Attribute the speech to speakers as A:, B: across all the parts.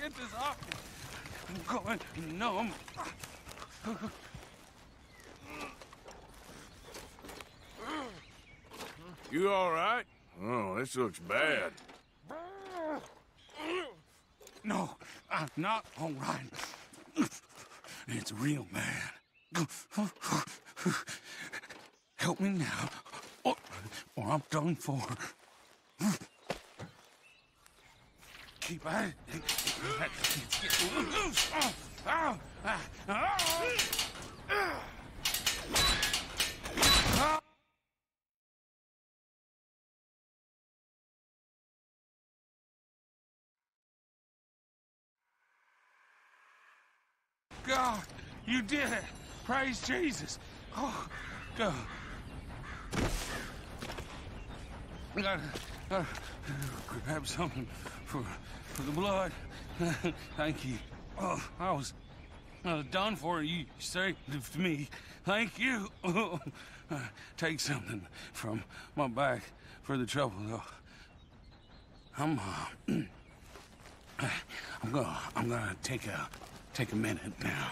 A: Get this off me. I'm going numb.
B: You all right? Oh, this looks bad.
A: No, I'm not all right. It's real bad. Help me now, or I'm done for. Keep at it. God, you did it. Praise Jesus. Oh, God. I gotta grab something for the blood. Thank you. Oh, I was done for. You saved me. Thank you. Take something from my back for the trouble, though. I'm gonna take a minute now.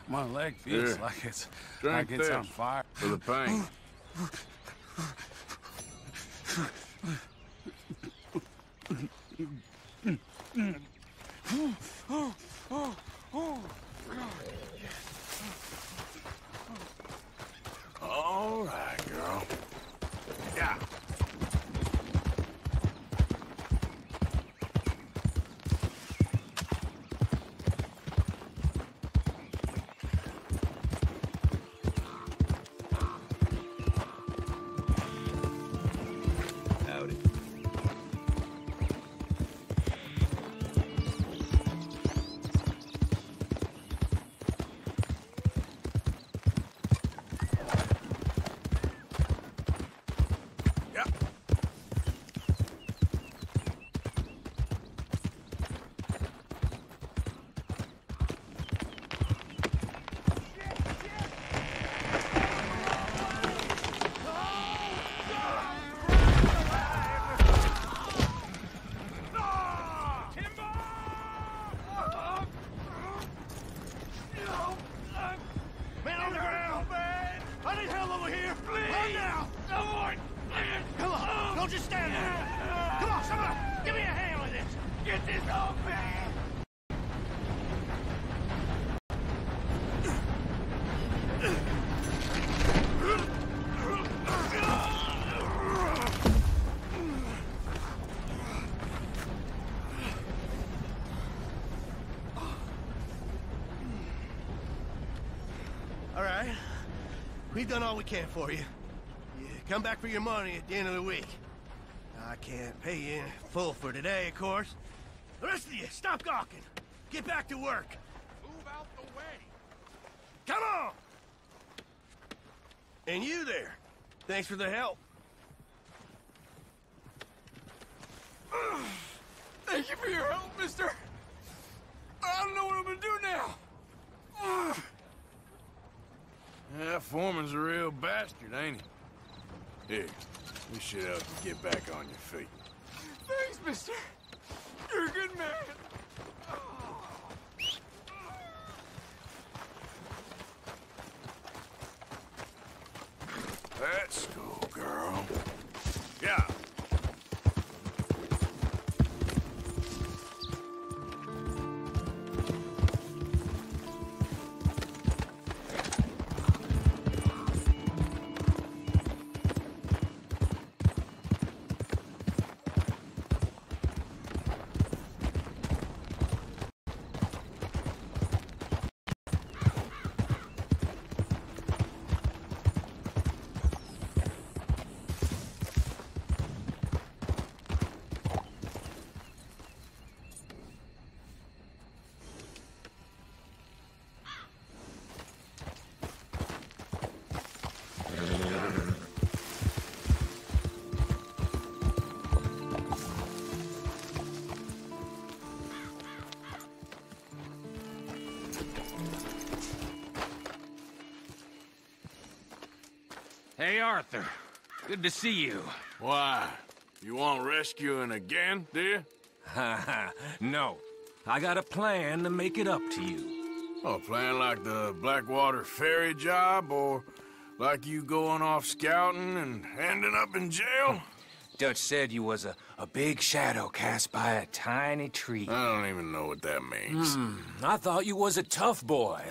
A: My leg feels like it's on fire.
B: For the pain. All right, girl. Yeah.
C: We've done all we can for you. You come back for your money at the end of the week. I can't pay you in full for today, of course. The rest of you, stop gawking. Get back to work.
A: Move out the way.
C: Come on! And you there. Thanks for the help.
A: Thank you for your help, mister. I don't know what I'm gonna do now.
B: That foreman's a real bastard, ain't he? Here, we should help you get back on your feet.
A: Thanks, mister. You're a good man.
B: Let's go, girl. Yeah.
A: Hey, Arthur. Good to see you.
B: Why? You want rescuing again, do you?
D: No. I got a plan to make it up to you.
B: Oh, plan like the Blackwater ferry job, or like you going off scouting and ending up in jail?
D: Dutch said you was a big shadow cast by a tiny tree.
B: I don't even know what that means.
D: I thought you was a tough boy.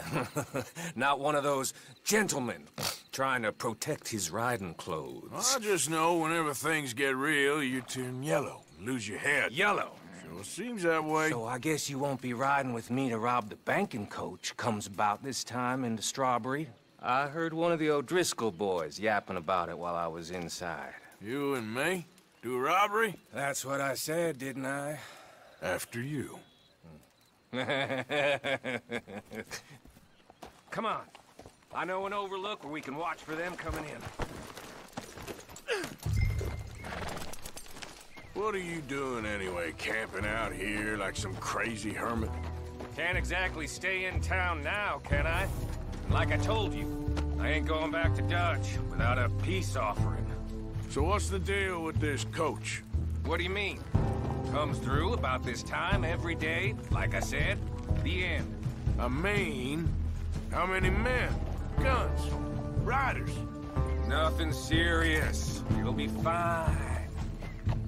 D: Not one of those gentlemen trying to protect his riding clothes.
B: I just know whenever things get real, you turn yellow, lose your head.
D: Yellow.
B: Sure seems that way.
D: So I guess you won't be riding with me to rob the banking coach comes about this time in the Strawberry. I heard one of the O'Driscoll boys yapping about it while I was inside.
B: You and me? Do a robbery?
D: That's what I said, didn't I?
B: After you.
D: Come on. I know an overlook where we can watch for them coming in.
B: What are you doing anyway, camping out here like some crazy hermit?
D: Can't exactly stay in town now, can I? Like I told you, I ain't going back to Dutch without a peace offering.
B: So what's the deal with this coach?
D: What do you mean? Comes through about this time every day, like I said. The end.
B: I mean, how many men? Guns? Riders?
D: Nothing serious. You'll be fine.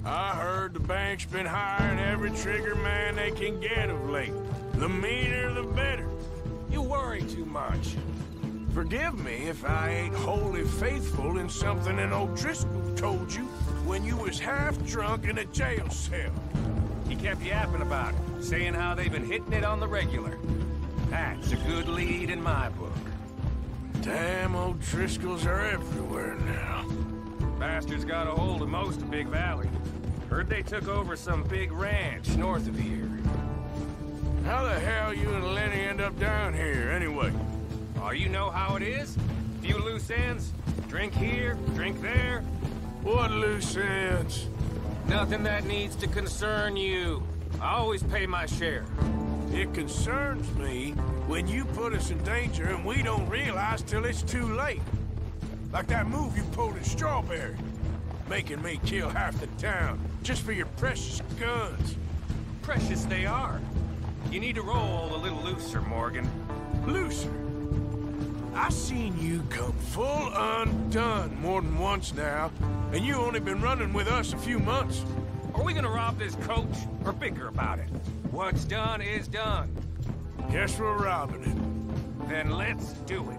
B: I heard the bank's been hiring every trigger man they can get of late. The meaner, the better.
D: You worry too much.
B: Forgive me if I ain't wholly faithful in something an O'Driscoll told you when you was half drunk in a jail cell.
D: He kept yapping about it, saying how they've been hitting it on the regular. That's a good lead in my book.
B: Damn O'Driscolls are everywhere now.
D: Bastards got a hold of most of Big Valley. Heard they took over some big ranch north of here.
B: How the hell you and Lenny end up down here, anyway?
D: Oh, you know how it is? Few loose ends. Drink here, drink there.
B: What loose ends?
D: Nothing that needs to concern you. I always pay my share.
B: It concerns me when you put us in danger and we don't realize till it's too late. Like that move you pulled in Strawberry. Making me kill half the town just for your precious guns.
D: Precious they are. You need to roll a little looser, Morgan.
B: Looser? I seen you come full undone more than once now, and you only been running with us a few months.
D: Are we gonna rob this coach, or bicker about it? What's done is done.
B: Guess we're robbing it.
D: Then let's do it.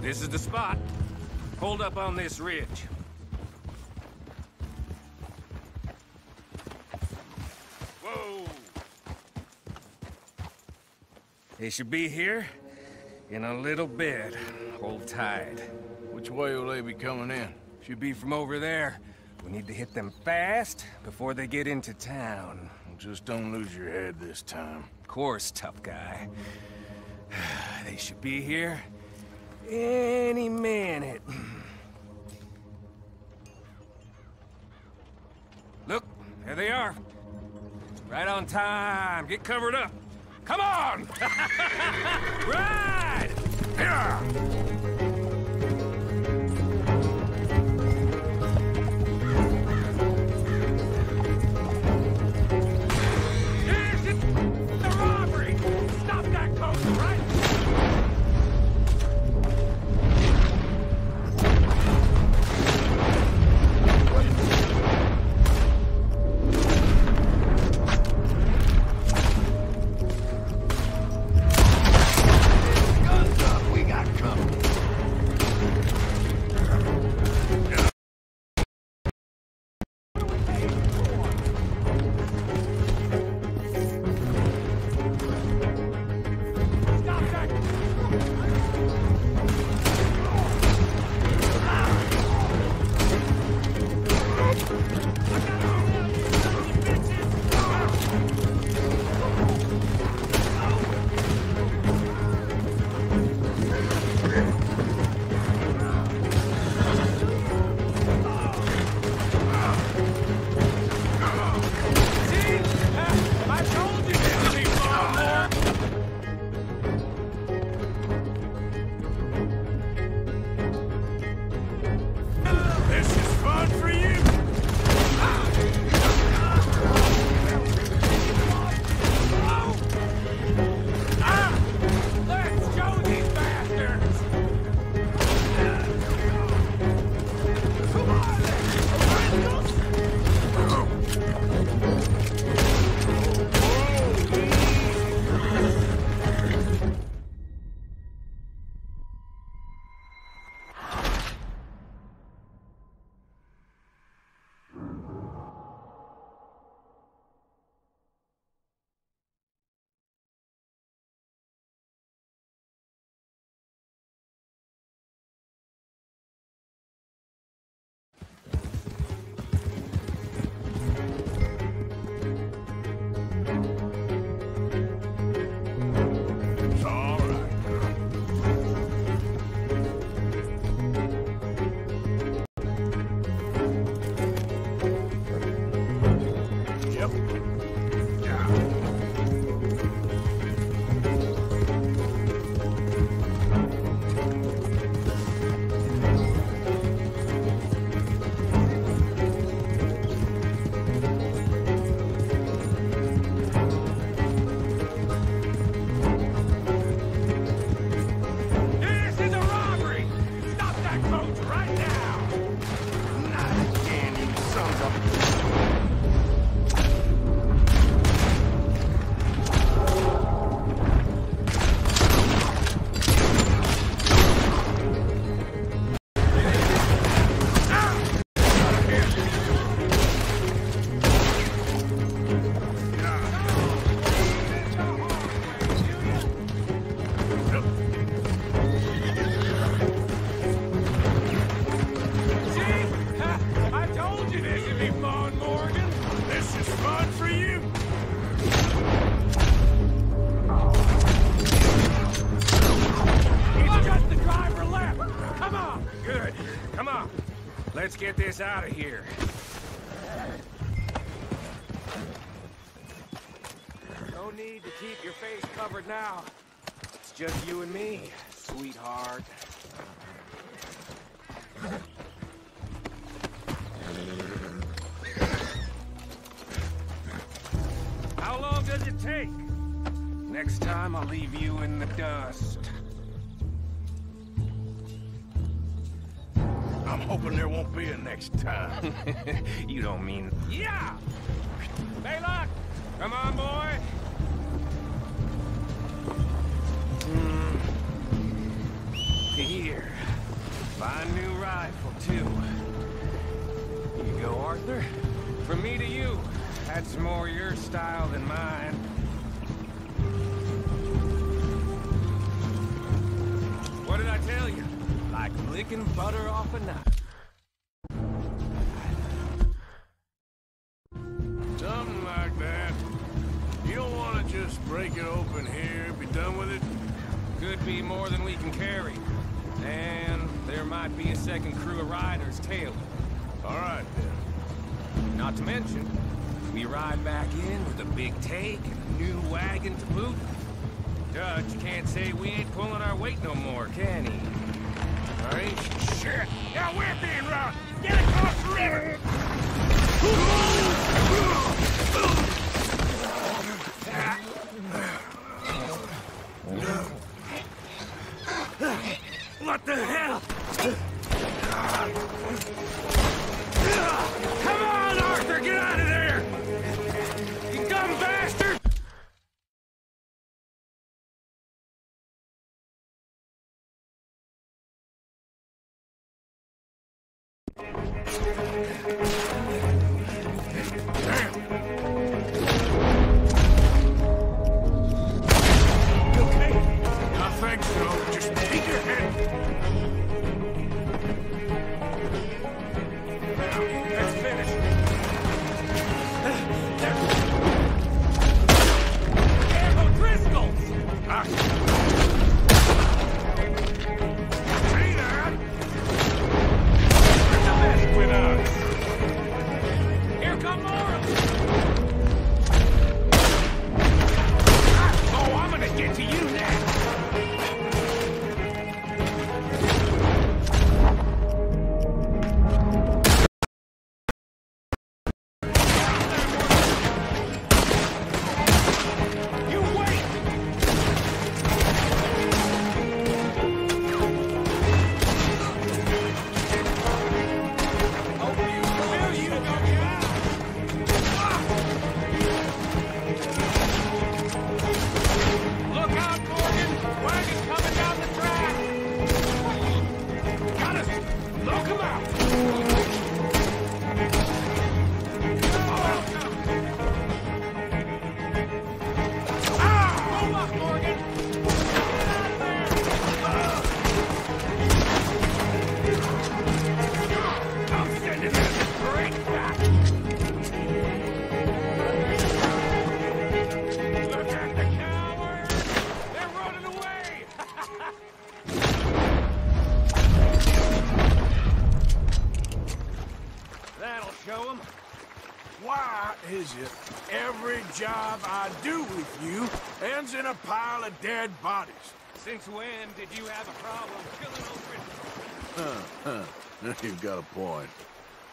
D: This is the spot. Hold up on this ridge. Whoa! They should be here in a little bit. Hold tight.
B: Which way will they be coming in?
D: Should be from over there. We need to hit them fast before they get into town.
B: Just don't lose your head this time.
D: Of course, tough guy. They should be here any minute. Look, there they are. Right on time. Get covered up. Come on! Ride! Yeah! us out of here. No need to keep your face covered now. It's just you and me, sweetheart. How long does it take? Next time I'll leave you in the dust.
B: I'm hoping there won't be a next time.
D: You don't mean... Yeah! Baylock! Come on, boy! Here. Fine new rifle, too. Here you go, Arthur. From me to you. That's more your style than mine. What did I tell you? Like licking butter off a knife.
B: Something like that. You don't want to just break it open here, be done with it?
D: Could be more than we can carry. And there might be a second crew of riders tailing.
B: All right, then.
D: Not to mention, we ride back in with a big take and a new wagon to boot. Judge can't say we ain't pulling our weight no more, can he?
B: All right, shit. Now we're being robbed. Get across the river.
D: What the hell? Come on, Arthur, get out of there! You dumb bastard!
B: Every job I do with you ends in a pile of dead bodies.
D: Since when did you have a problem killing those Britons?
B: You've got a point.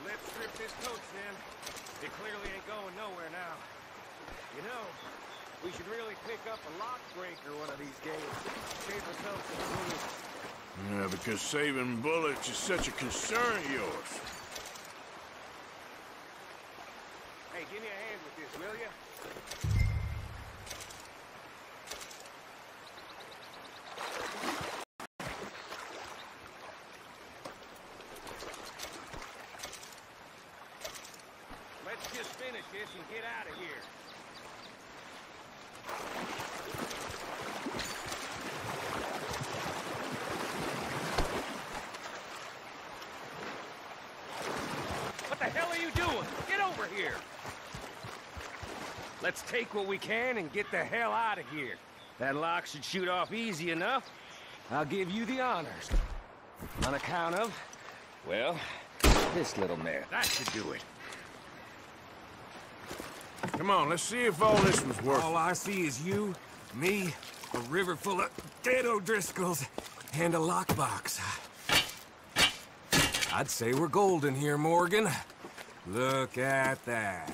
D: Let's strip this coach, then. It clearly ain't going nowhere now. You know, we should really pick up a lock breaker one of these days. Save ourselves some bullets.
B: Yeah, because saving bullets is such a concern of yours.
D: Hey, give me a hand with this, will ya? Let's just finish this and get out of here. What the hell are you doing? Get over here! Let's take what we can and get the hell out of here. That lock should shoot off easy enough. I'll give you the honors. On account of, well, This little mare. That should do it.
B: Come on, let's see if all this was worth it.
E: All I see is you, me, a river full of dead O'Driscolls, and a lockbox. I'd say we're golden here, Morgan. Look at that.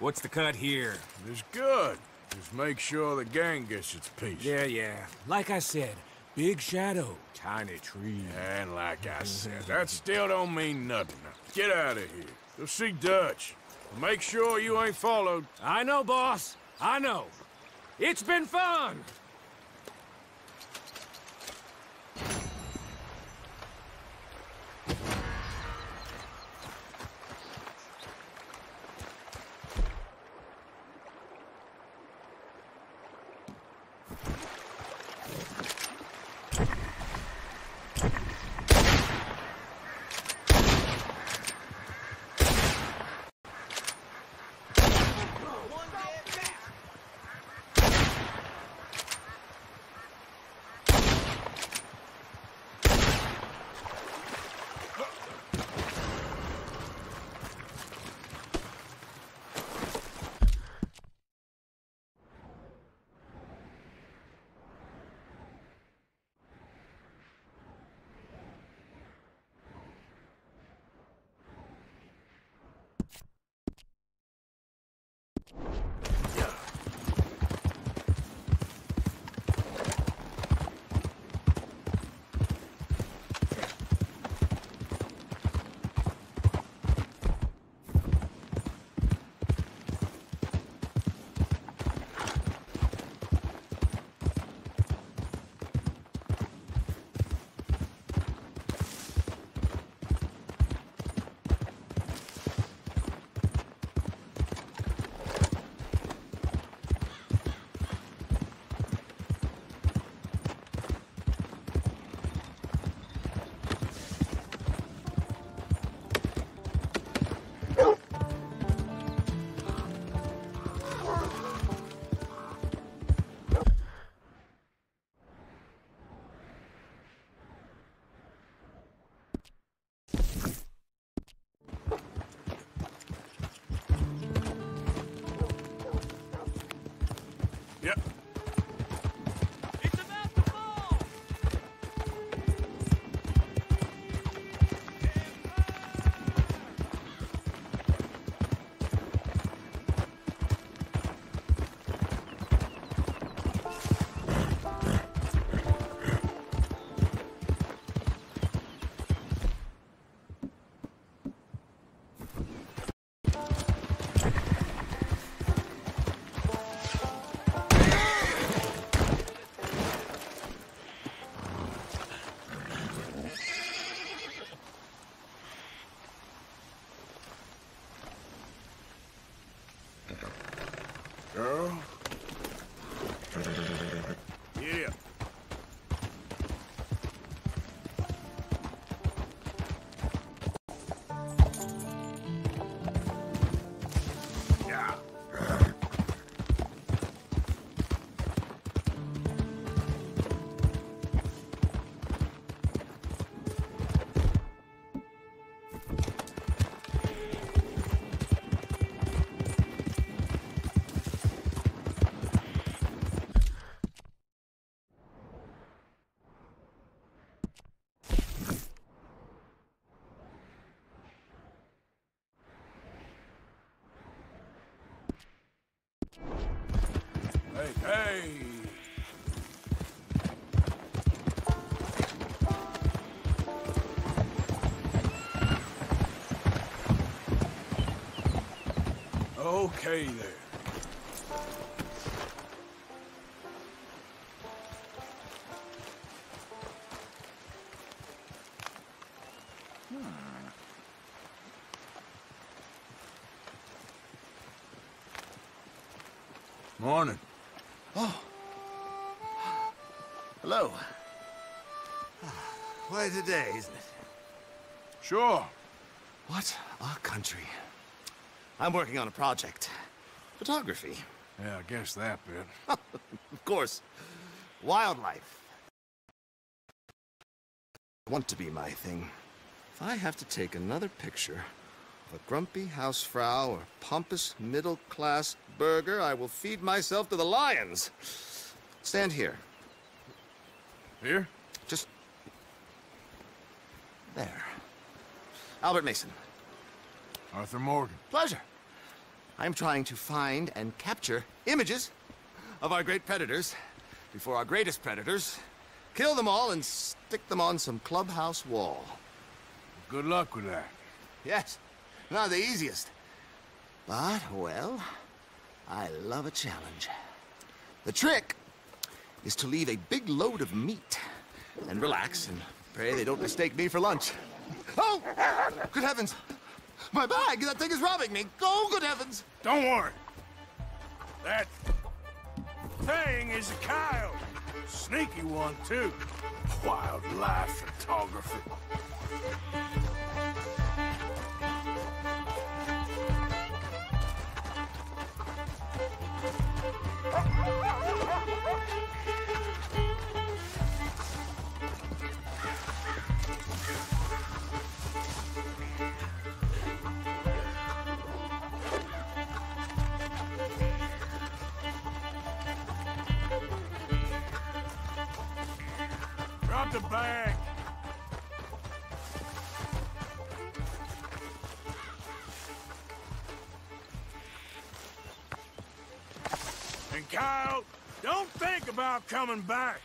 E: What's the cut here?
B: It's good. Just make sure the gang gets its piece.
E: Yeah. Like I said, big shadow, tiny tree.
B: And like I said, that still don't mean nothing. Now, get out of here. Go see Dutch. Make sure you ain't followed.
E: I know, boss. I know. It's been fun!
B: Yep.
D: It's about to fall!
B: Girl. Yeah. Yeah. Hey! Okay there. Morning.
C: Oh. Hello. Quite a day, isn't it?
B: Sure.
C: What a country. I'm working on a project. Photography.
B: Yeah, I guess that bit.
C: Of course. Wildlife. I want to be my thing.
F: If I have to take another picture of a grumpy housefrau or pompous middle-class burgher, I will feed myself to the lions. Stand here.
B: Here?
F: Just... there. Albert Mason.
B: Arthur Morgan.
F: Pleasure. I'm trying to find and capture images of our great predators before our greatest predators kill them all and stick them on some clubhouse wall.
B: Good luck with that.
F: Yes, not the easiest. But, well, I love a challenge. The trick is to leave a big load of meat and relax and pray they don't mistake me for lunch. Oh! Good heavens! My bag! That thing is robbing me! Oh, good heavens!
B: Don't worry. That thing is a coyote. Sneaky one, too. Wildlife photography. Drop the bag. And Kyle, don't think about coming back.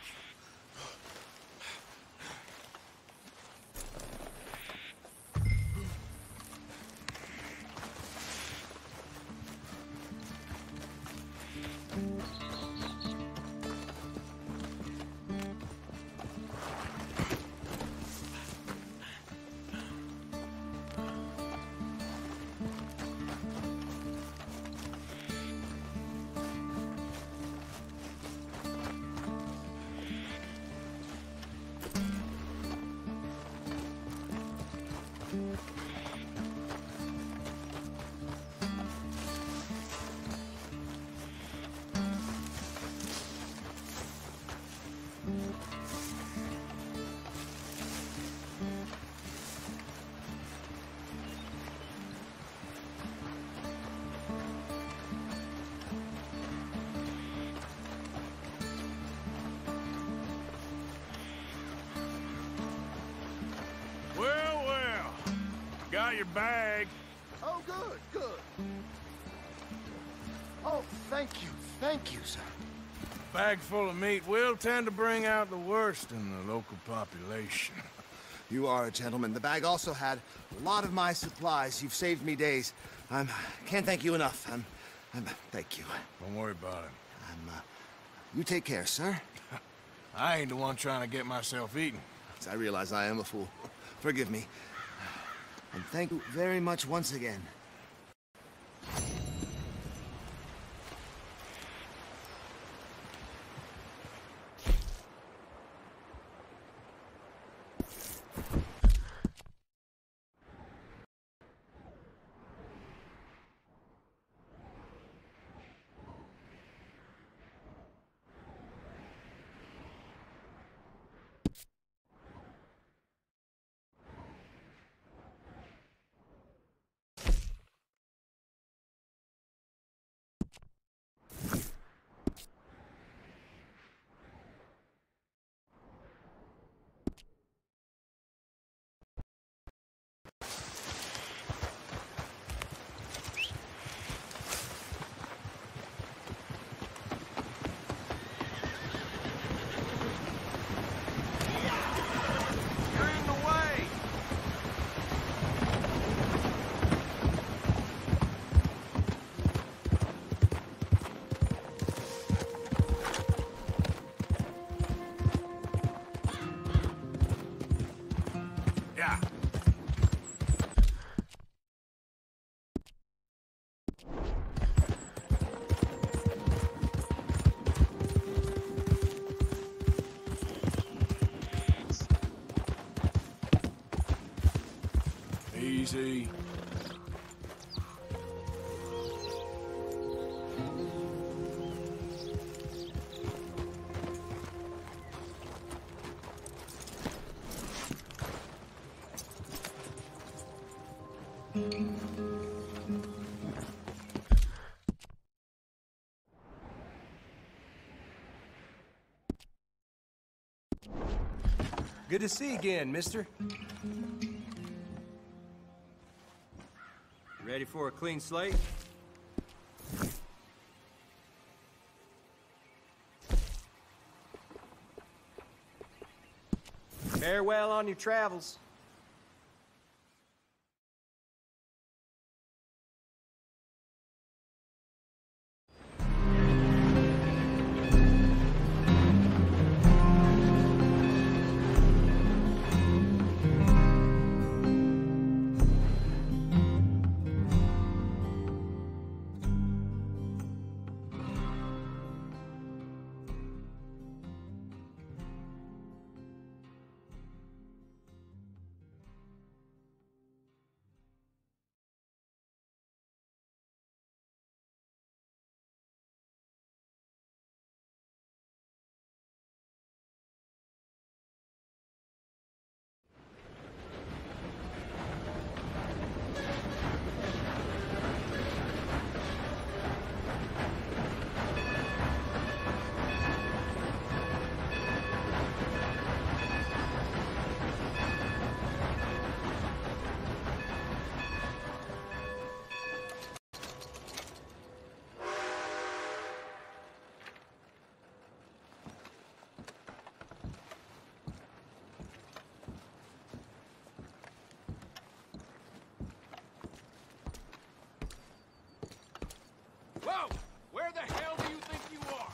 B: Got your bag.
F: Oh, good, good. Oh, thank you, sir.
B: Bag full of meat will tend to bring out the worst in the local population.
F: You are a gentleman. The bag also had a lot of my supplies. You've saved me days. Can't thank you enough. Thank you.
B: Don't worry about it.
F: You take care, sir.
B: I ain't the one trying to get myself eaten.
F: I realize I am a fool. Forgive me. And thank you very much once again.
B: Easy.
G: Good to see you again, mister. Ready for a clean slate? Farewell on your travels.
B: Whoa! Where the hell do you think you are?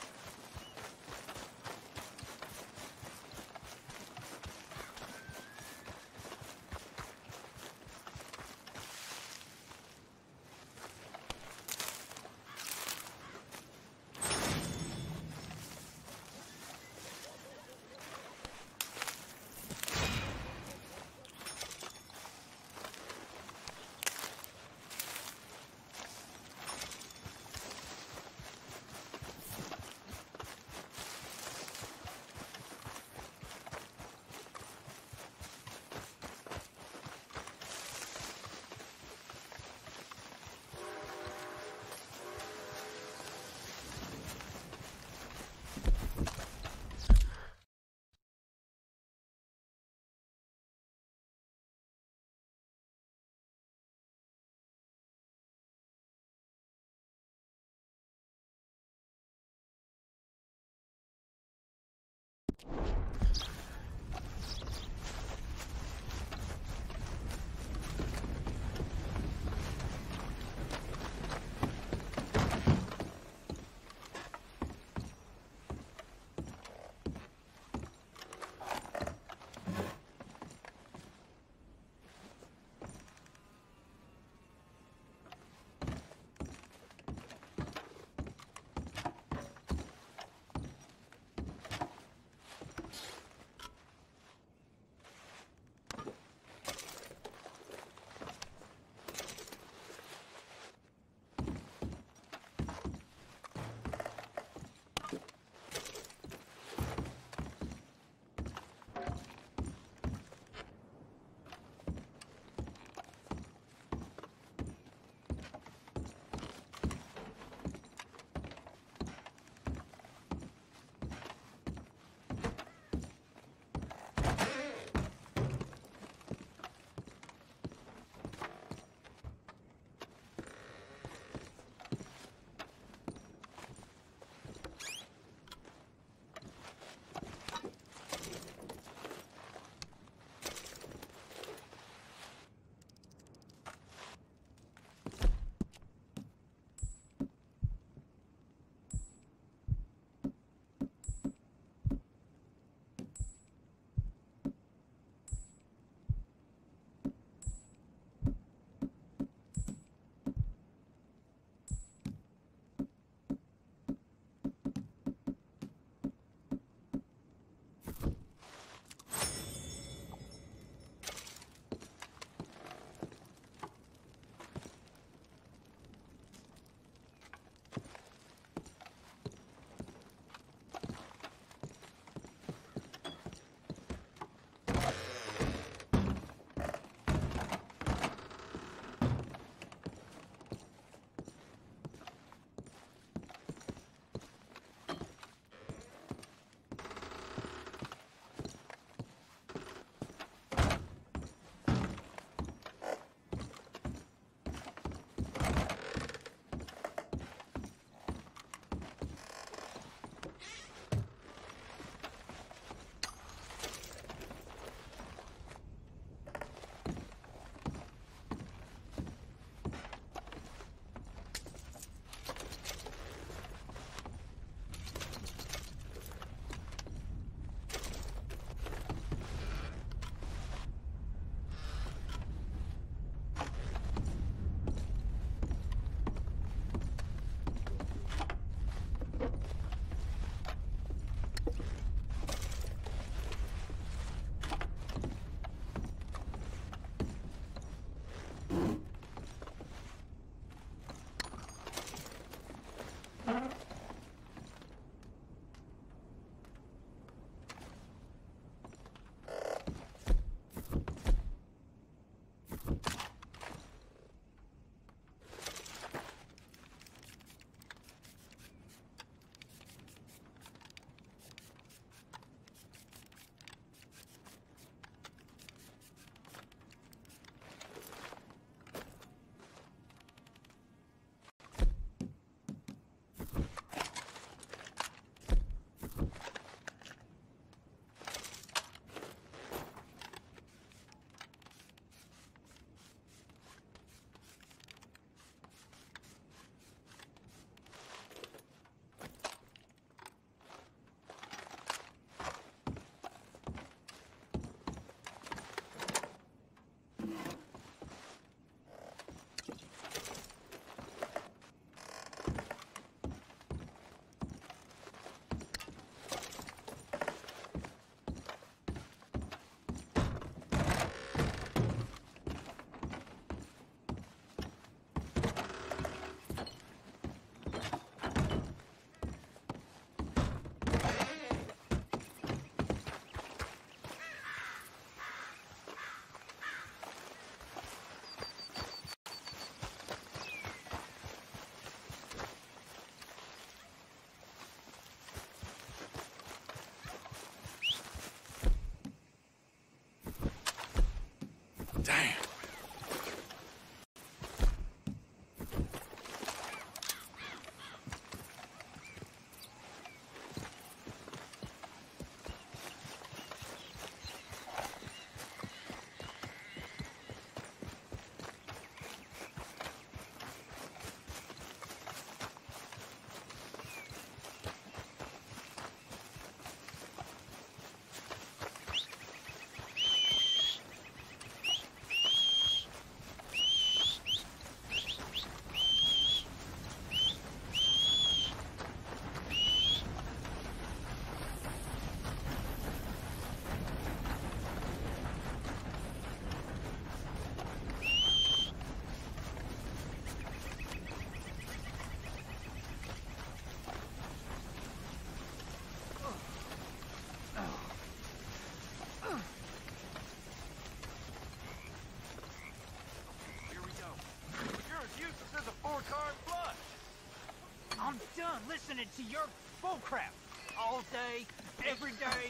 H: listening to your bullcrap all day, every day.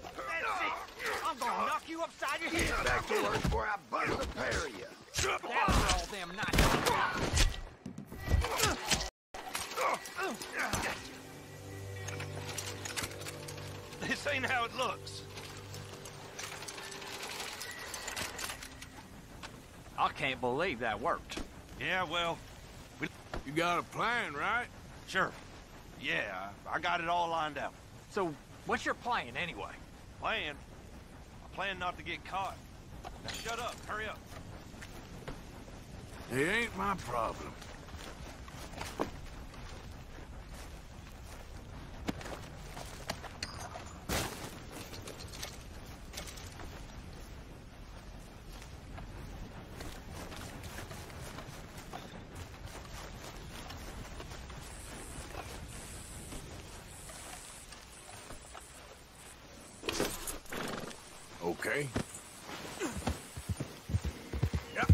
H: That's it. I'm gonna knock you upside your head.
B: Back to work before I bust a pair of you.
H: That's for all them nights.
C: This ain't how it looks.
H: I can't believe that worked.
C: Yeah, well,
B: You got a plan, right?
C: sure. Yeah, I got it all lined out.
H: So, what's your plan anyway?
C: Plan? I plan not to get caught. Now shut up, hurry up.
B: It ain't my problem. Okay. Yep.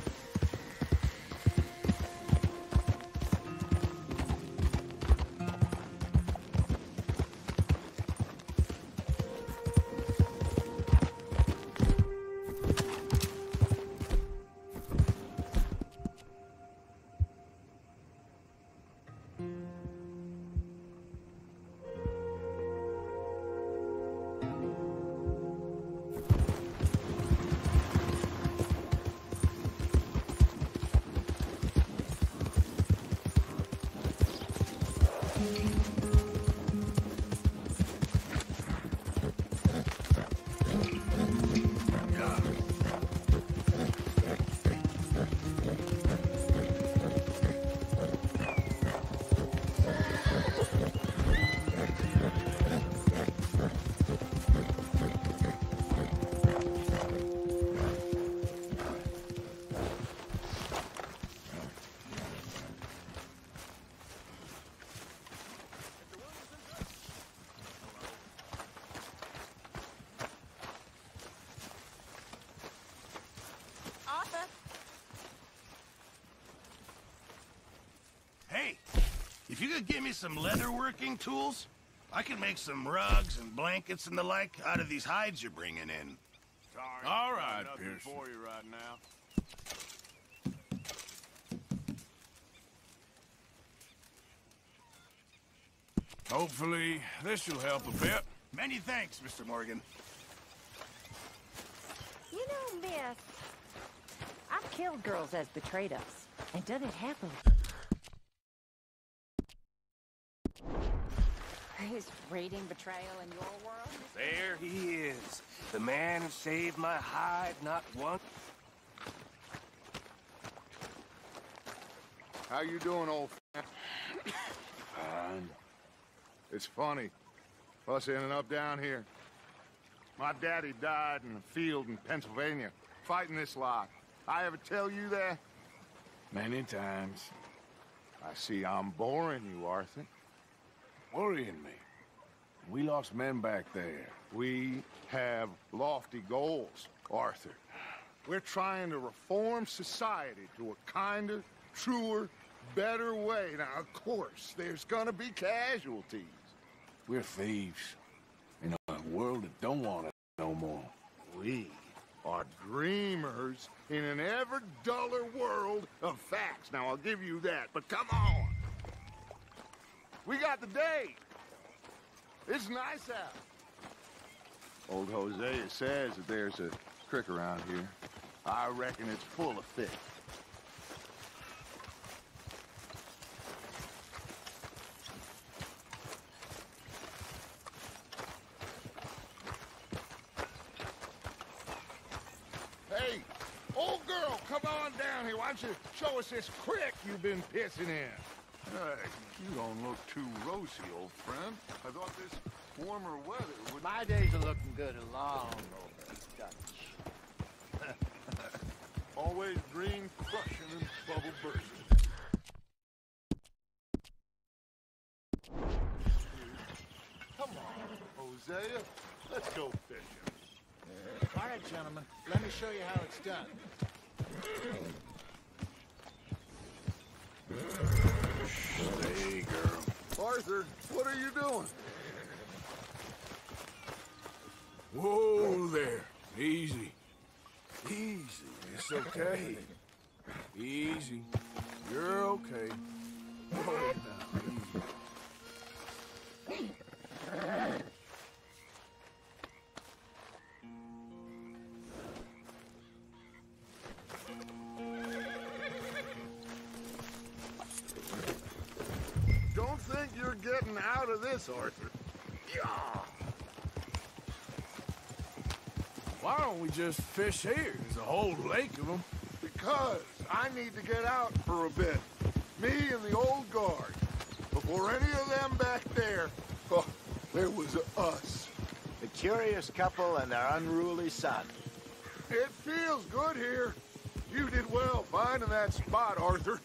B: Hey, if you could give me some leatherworking tools, I can make some rugs and blankets and the like out of these hides you're bringing in. Sorry.
C: All right,
B: nothing
C: Pearson.
B: for you right now. Hopefully, this will help a bit.
C: Many thanks, Mr. Morgan.
I: You know, miss, I've killed girls as betrayed us, and done it happily. Is reading betrayal in your world?
D: There he is. The man who saved my hide not once.
J: How you doing, old f***?
D: Fine.
J: It's funny. Us ending up down here. My daddy died in a field in Pennsylvania, fighting this lot. I ever tell you that?
B: Many times.
J: I see I'm boring you, Arthur.
B: Worrying me. We lost men back there.
J: We have lofty goals, Arthur. We're trying to reform society to a kinder, truer, better way. Now, of course, there's gonna be casualties.
B: We're thieves. In a world that don't want us no more.
J: We are dreamers in an ever duller world of facts. Now, I'll give you that, but come on. We got the day. It's nice out. Old Hosea says that there's a creek around here. I reckon it's full of fish. Hey, old girl, come on down here. Why don't you show us this creek you've been pissing in?
K: You don't look too rosy, old friend. I thought this warmer weather would...
L: My days are looking good along, old Dutch.
K: Always green crushing and bubble bursting. Come on, Hosea. Let's go fishing.
L: All right, gentlemen. Let me show you how it's done.
B: Stay, girl.
J: Arthur, what are you doing?
B: Whoa there. Easy. Easy. It's okay. Easy. You're okay. Whoa now. Easy.
J: Don't think you're getting out of this, Arthur. Yeah.
B: Why don't we just fish here? There's a whole lake of them.
J: Because I need to get out for a bit. Me and the old guard. Before any of them back there, oh, there was us.
L: The curious couple and their unruly son.
J: It feels good here. You did well finding that spot, Arthur.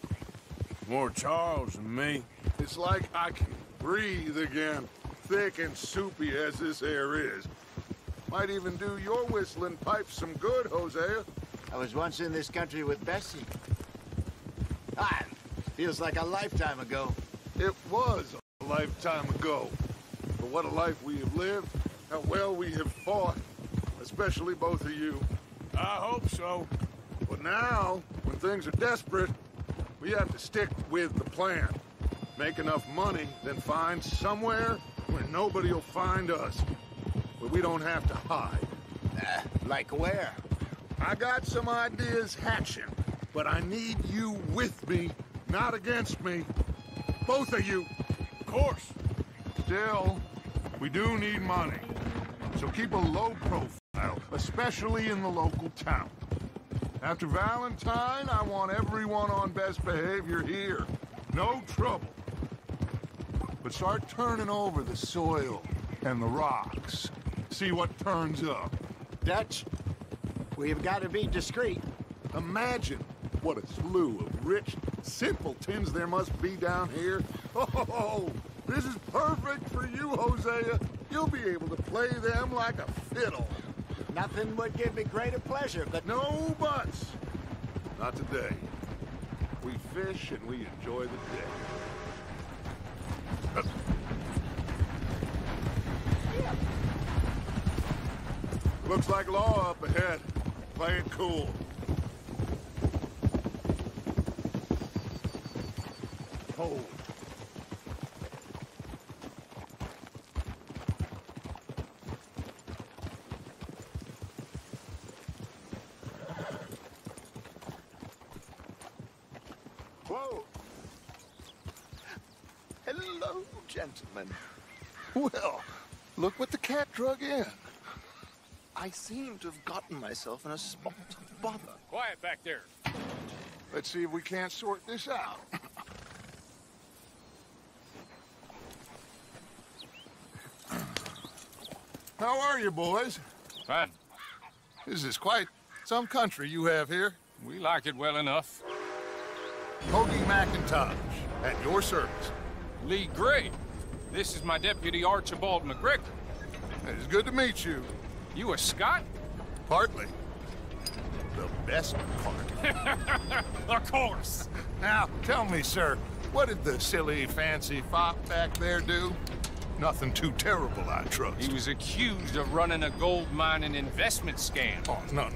B: More Charles than me.
J: It's like I can breathe again, thick and soupy as this air is. Might even do your whistling pipes some good, Hosea.
L: I was once in this country with Bessie. Ah, feels like a lifetime ago.
J: It was a lifetime ago. But what a life we have lived, how well we have fought, especially both of you.
B: I hope so.
J: But now, when things are desperate, we have to stick with the plan. Make enough money, then find somewhere where nobody will find us. Where we don't have to hide.
L: Like where?
J: I got some ideas hatching, but I need you with me, not against me. Both of you.
B: Of course.
J: Still, we do need money. So keep a low profile, especially in the local town. After Valentine, I want everyone on best behavior here. No trouble. But start turning over the soil and the rocks. See what turns up.
L: Dutch, we've got to be discreet.
J: Imagine what a slew of rich simpletons there must be down here. Oh, this is perfect for you, Hosea. You'll be able to play them like a fiddle.
L: Nothing would give me greater pleasure, but...
J: No buts. Not today. We fish and we enjoy the day. Looks like law up ahead. Play it cool. Hold.
F: Whoa. Hello, gentlemen. Well, look what the cat drug in. I seem to have gotten myself in a spot of bother.
B: Quiet back there.
J: Let's see if we can't sort this out. How are you, boys?
A: Fine.
J: This is quite some country you have here.
A: We like it well enough.
J: Hoagie McIntosh, at your service.
A: Lee Gray. This is my deputy, Archibald McGregor.
J: It's good to meet you.
A: You a Scot?
J: Partly. The best part.
A: Of course.
J: Now, tell me, sir, what did the silly, fancy fop back there do? Nothing too terrible, I trust.
A: He was accused of running a gold mining investment scam.
J: Oh, no.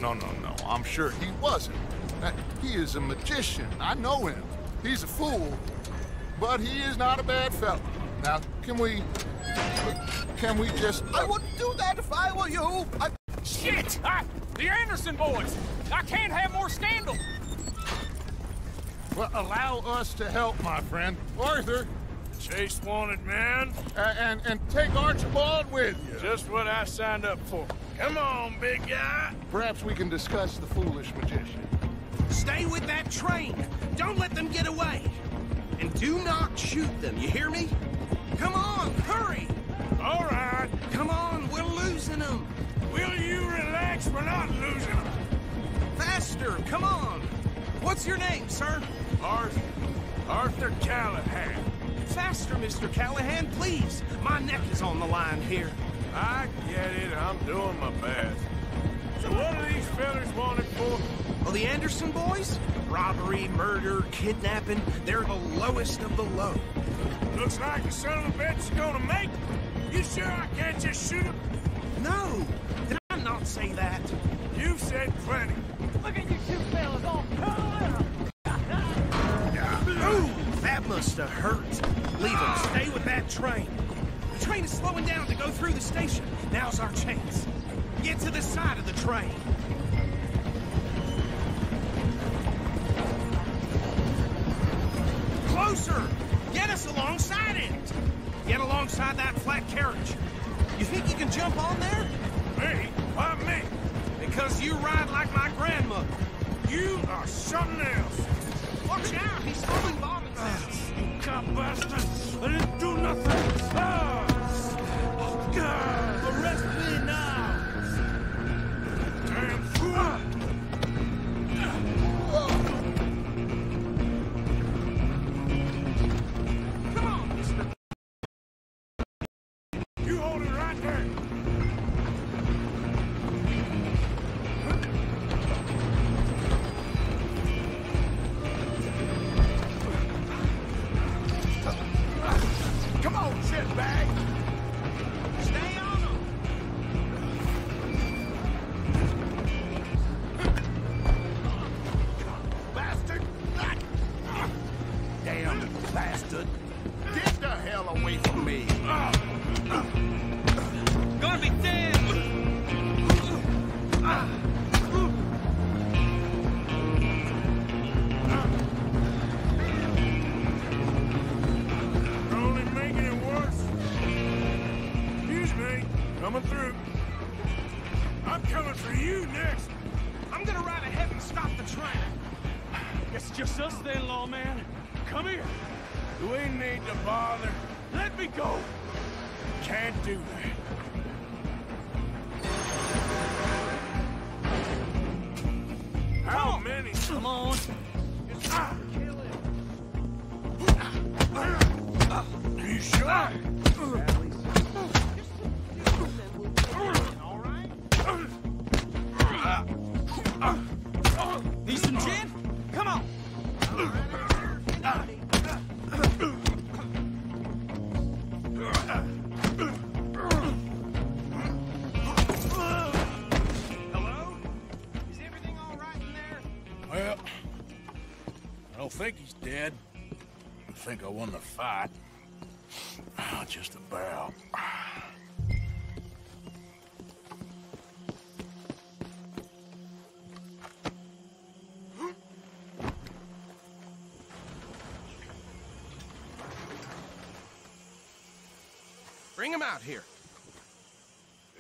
J: I'm sure he wasn't. He is a magician. I know him. He's a fool. But he is not a bad fellow. Now, can we just...
F: I wouldn't do that if I were you.
A: Shit! The Anderson boys! I can't have more scandal!
J: Well, allow us to help, my friend. Arthur.
B: Chase wanted man.
J: And take Archibald with you.
B: Just what I signed up for. Come on, big guy.
J: Perhaps we can discuss the foolish magician.
C: Stay with that train. Don't let them get away. And do not shoot them, you hear me? Come on, hurry!
B: All right.
C: Come on, we're losing them.
B: Will you relax? We're not losing them.
C: Faster, come on. What's your name, sir?
B: Arthur Callahan.
C: Faster, Mr. Callahan, please. My neck is on the line here.
B: I get it. I'm doing my best. So what are these fellas wanted for?
C: Well, the Anderson boys? Robbery, murder, kidnapping. They're the lowest of the low.
B: Looks like the son of a bitch is gonna make it. You sure I can't just shoot him?
C: No! Did I not say that?
B: You've said plenty.
H: Look at you two fellas all curled up.
C: Ooh, that must have hurt. Leave them. Stay with that train. The train is slowing down to go through the station. Now's our chance. Get to the side of the train. Closer! Get us alongside it! Get alongside that flat carriage. You think you can jump on there?
B: Me? Why me?
C: Because you ride like my grandmother.
B: You are something else.
C: Watch out, he's throwing bombs at us.
B: God bastard! I didn't do nothing! Ah! God! Arrest me now! Damn fool!
C: Come on, mister.
B: You hold it right there! Come on, shitbag!
C: Stay on him.
B: Bastard! Damn bastard! Get the hell away from me!
C: Gonna be dead.
B: You're only making it worse. Excuse me, coming through. I'm coming for you next.
C: I'm gonna ride ahead and stop the train.
A: Guess it's just us then, lawman. Come here.
B: Do we need to bother?
A: Let me go.
B: Can't do that. How many?
A: Come on.
B: You sure?
C: Need some gin? Come on. Hello? Is everything all right in there?
B: Well, I don't think he's dead. I think I won the fight. Just about.
C: Bring him out here.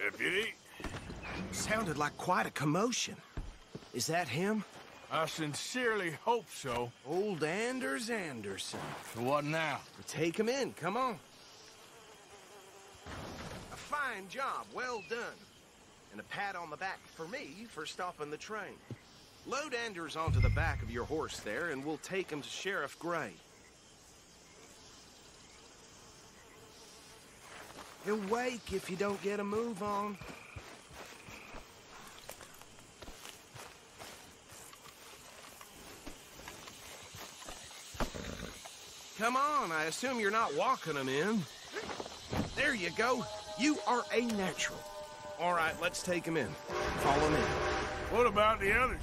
B: Deputy,
C: Sounded like quite a commotion. Is that him?
B: I sincerely hope so.
C: Old Anders Anderson.
B: So what now?
C: Take him in, come on. A fine job, well done. And a pat on the back for me for stopping the train. Load Anders onto the back of your horse there, and we'll take him to Sheriff Gray. He'll wake if you don't get a move on. Come on, I assume you're not walking him in. There you go. You are a natural. All right, let's take him in. Follow me.
B: What about the others?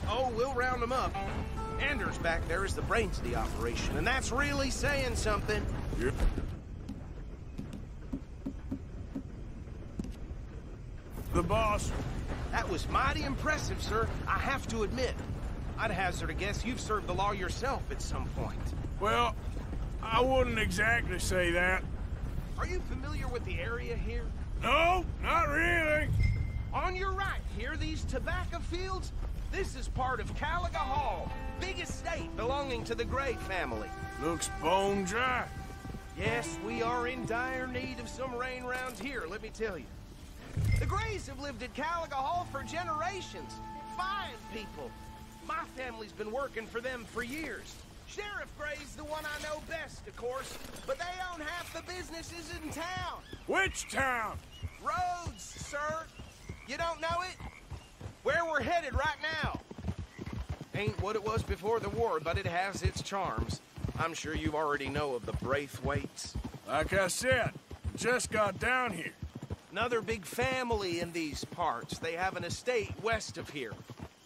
C: Oh, we'll round them up. Anders back there is the brains of the operation, and that's really saying something.
B: Yeah. The boss.
C: That was mighty impressive, sir. I have to admit. I'd hazard a guess you've served the law yourself at some point.
B: Well, I wouldn't exactly say that.
C: Are you familiar with the area here?
B: No, not really.
C: On your right here, these tobacco fields, this is part of Caliga Hall, big estate belonging to the Gray family.
B: Looks bone dry.
C: Yes, we are in dire need of some rain round here, let me tell you. The Grays have lived at Caliga Hall for generations. Fine people. My family's been working for them for years. Sheriff Gray's the one I know best, of course, but they own half the businesses in town.
B: Which town?
C: Rhodes, sir. You don't know it?
D: where we're headed right now. Ain't what it was before the war, but it has its charms. I'm sure you already know of the Braithwaites.
B: Like I said, just got down here.
D: Another big family in these parts. They have an estate west of here.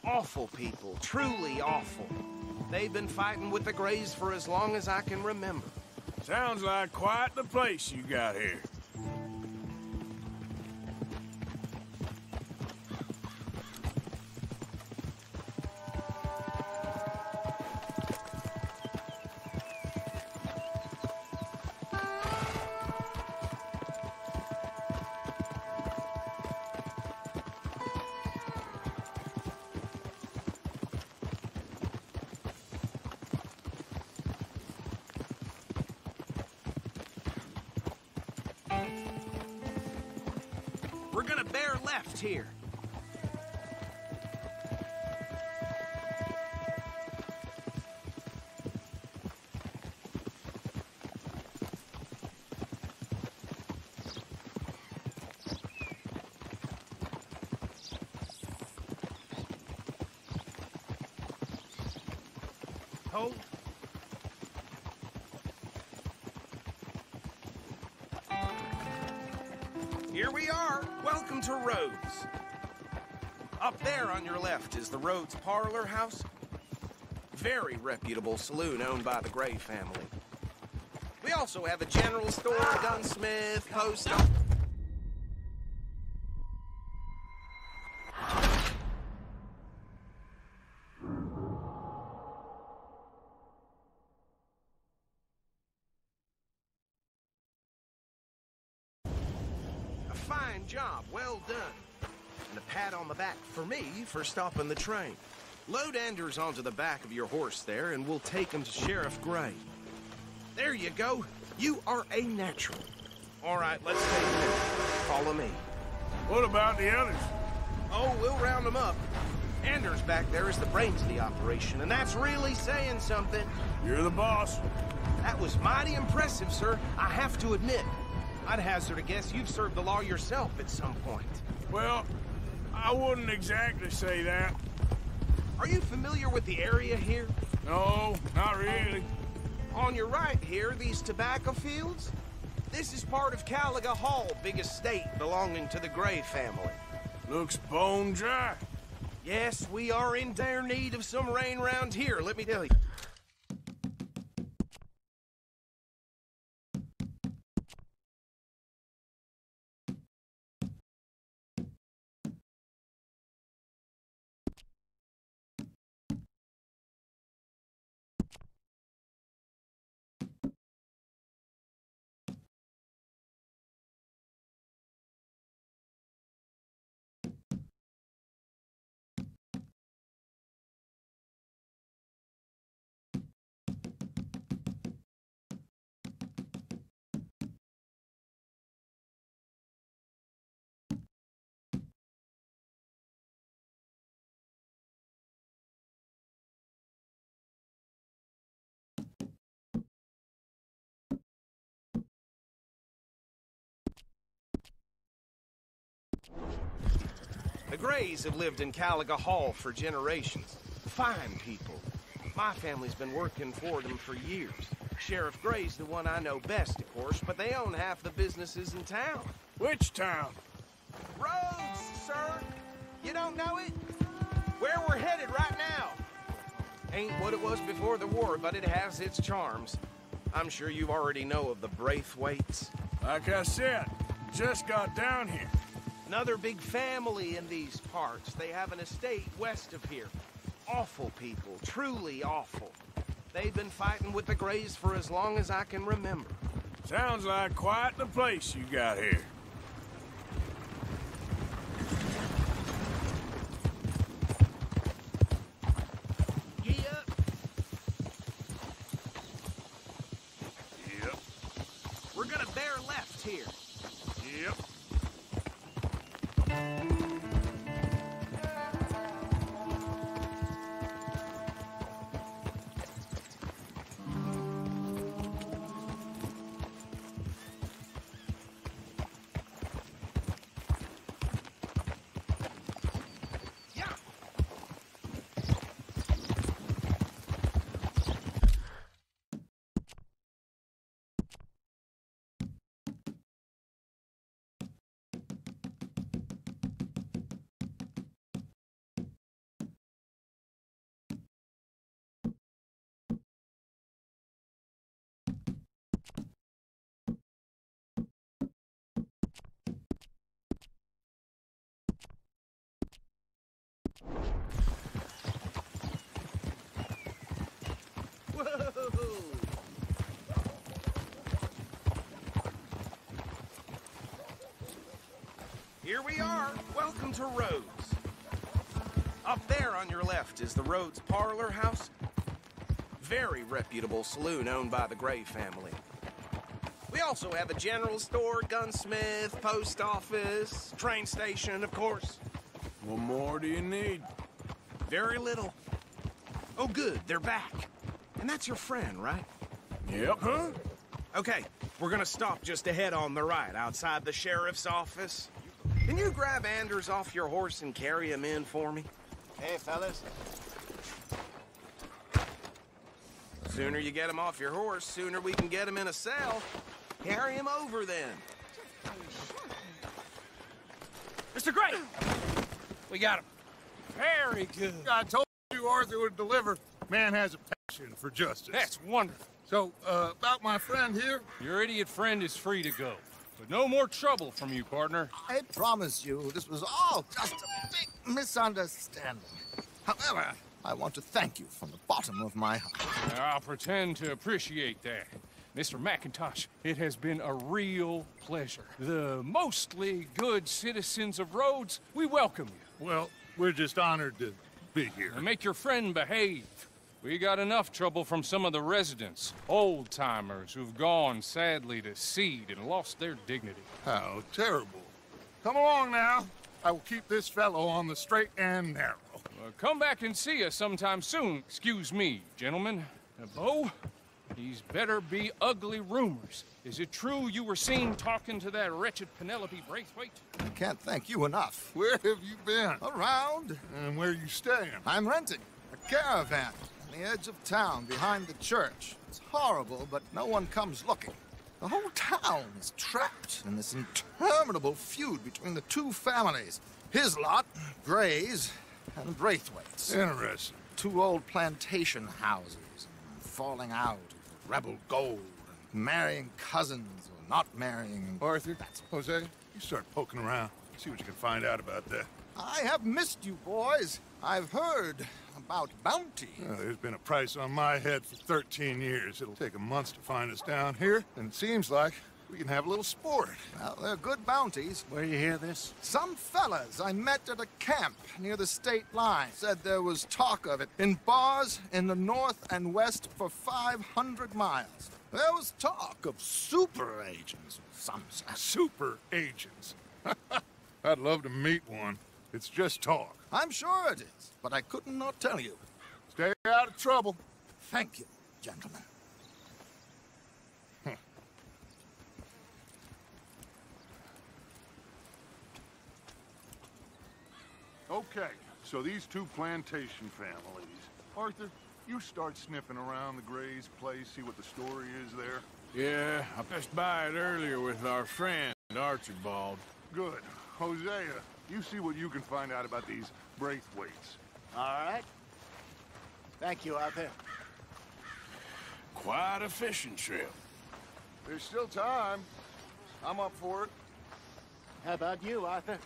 D: Awful people, truly awful. They've been fighting with the Greys for as long as I can remember.
B: Sounds like quite the place you got here.
D: We're gonna bear left here. Hold. Here we are. Welcome to Rhodes. Up there on your left is the Rhodes Parlor House. Very reputable saloon owned by the Gray family. We also have a general store, gunsmith, post office. Fine job, well done. And a pat on the back for me for stopping the train. Load Anders onto the back of your horse there, and we'll take him to Sheriff Gray. There you go. You are a natural. All right, let's take him in. Follow me.
B: What about the others?
D: Oh, we'll round them up. Anders back there is the brains of the operation, and that's really saying something.
B: You're the boss.
D: That was mighty impressive, sir. I have to admit. I'd hazard a guess you've served the law yourself at some point.
B: Well, I wouldn't exactly say that.
D: Are you familiar with the area here?
B: No, not really.
D: On your right here, these tobacco fields? This is part of Caliga Hall, big estate belonging to the Gray family.
B: Looks bone dry.
D: Yes, we are in dire need of some rain round here, let me tell you. The Grays have lived in Caliga Hall for generations. Fine people. My family's been working for them for years. Sheriff Gray's the one I know best, of course, but they own half the businesses in town.
B: Which town?
D: Rhodes, sir. You don't know it? Where we're headed right now. Ain't what it was before the war, but it has its charms. I'm sure you already know of the Braithwaites.
B: Like I said, just got down here.
D: Another big family in these parts. They have an estate west of here. Awful people, truly awful. They've been fighting with the Greys for as long as I can remember.
B: Sounds like quite the place you got here.
D: Gee up.
B: Yep.
D: We're gonna bear left here.
B: Yep.
D: Yeah. here we are. Welcome to Rhodes. Up there on your left is the Rhodes Parlor House. Very reputable saloon owned by the Gray family. We also have a general store, gunsmith, post office, train station, of course.
B: What more do you need?
D: Very little. Oh, good, they're back. And that's your friend, right?
B: Yep. Huh?
D: Okay, we're gonna stop just ahead on the right, outside the sheriff's office. Can you grab Anders off your horse and carry him in for me?
L: Hey, fellas.
D: Sooner you get him off your horse, sooner we can get him in a cell. Carry him over, then.
A: Mr. Gray! We got him. Very good.
J: I told you Arthur would deliver. Man has a passion for justice.
A: That's wonderful.
J: So, about my friend here?
A: Your idiot friend is free to go. But no more trouble from you, partner.
L: I promise you, this was all just a big misunderstanding. However, I want to thank you from the bottom of my heart.
A: I'll pretend to appreciate that. Mr. McIntosh, it has been a real pleasure. The mostly good citizens of Rhodes, we welcome you.
J: Well, we're just honored to be here.
A: And make your friend behave. We got enough trouble from some of the residents, old-timers who've gone, sadly, to seed and lost their dignity.
J: How terrible. Come along now. I will keep this fellow on the straight and narrow.
A: Come back and see us sometime soon. Excuse me, gentlemen. Bo, these better be ugly rumors. Is it true you were seen talking to that wretched Penelope Braithwaite?
L: I can't thank you enough.
J: Where have you been?
L: Around.
J: And where you staying?
L: I'm renting a caravan on the edge of town behind the church. It's horrible, but no one comes looking. The whole town is trapped in this interminable feud between the two families. His lot, Gray's, and Braithwaite's.
J: Interesting.
L: Two old plantation houses, falling out of rebel gold, and marrying cousins or not marrying.
J: Arthur, Jose, you start poking around. See what you can find out about that.
L: I have missed you, boys. I've heard about bounty.
J: There's been a price on my head for 13 years. It'll take a month to find us down here, and it seems like we can have a little sport.
L: Well, they're good bounties.
J: Where you hear this?
L: Some fellas I met at a camp near the state line said there was talk of it in bars in the north and west for 500 miles. There was talk of super agents, some said.
J: Super agents. I'd love to meet one. It's just talk.
L: I'm sure it is, but I couldn't not tell you.
J: Stay out of trouble.
L: Thank you, gentlemen.
J: Okay, so these two plantation families. Arthur, you start sniffing around the Gray's place, see what the story is there.
B: Yeah, I passed by it earlier with our friend, Archibald.
J: Good. Hosea, you see what you can find out about these Braithwaites.
L: All right. Thank you, Arthur.
B: Quite a fishing trip.
J: There's still time. I'm up for it.
L: How about you, Arthur?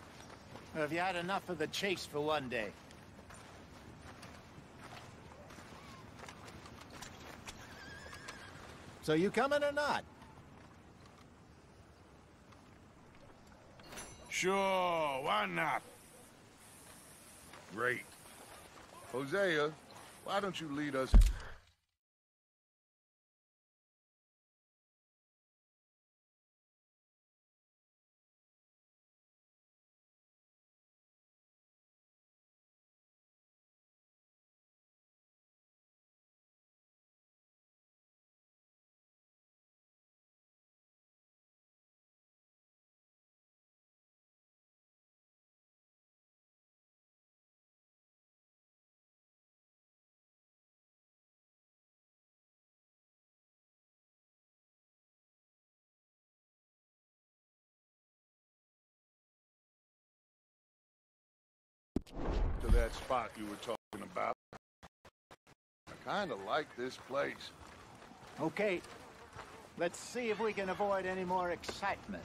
L: Or have you had enough of the chase for one day? So you coming or not?
B: Sure, why not?
J: Great. Hosea, why don't you lead us... to that spot you were talking about. I kind of like this place.
L: Okay. Let's see if we can avoid any more excitement.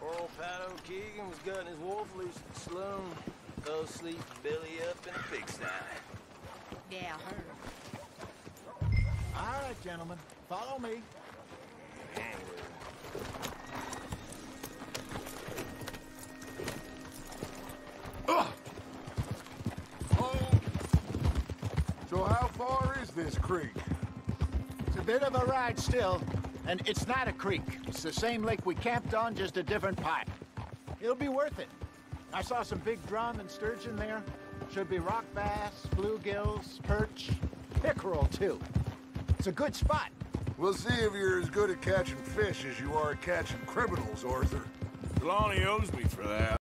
D: Poor old Pat O'Keegan was gutting his wolf loose at the saloon. Fell asleep, belly up in a pigsty.
H: Yeah, I heard.
M: All right, gentlemen. Follow me.
J: So how far is this creek?
M: It's a bit of a ride still, and it's not a creek. It's the same lake we camped on, just a different part. It'll be worth it. I saw some big drum and sturgeon there. Should be rock bass, bluegills, perch, pickerel, too. It's a good spot.
J: We'll see if you're as good at catching fish as you are at catching criminals, Arthur.
B: Lonnie owes me for that.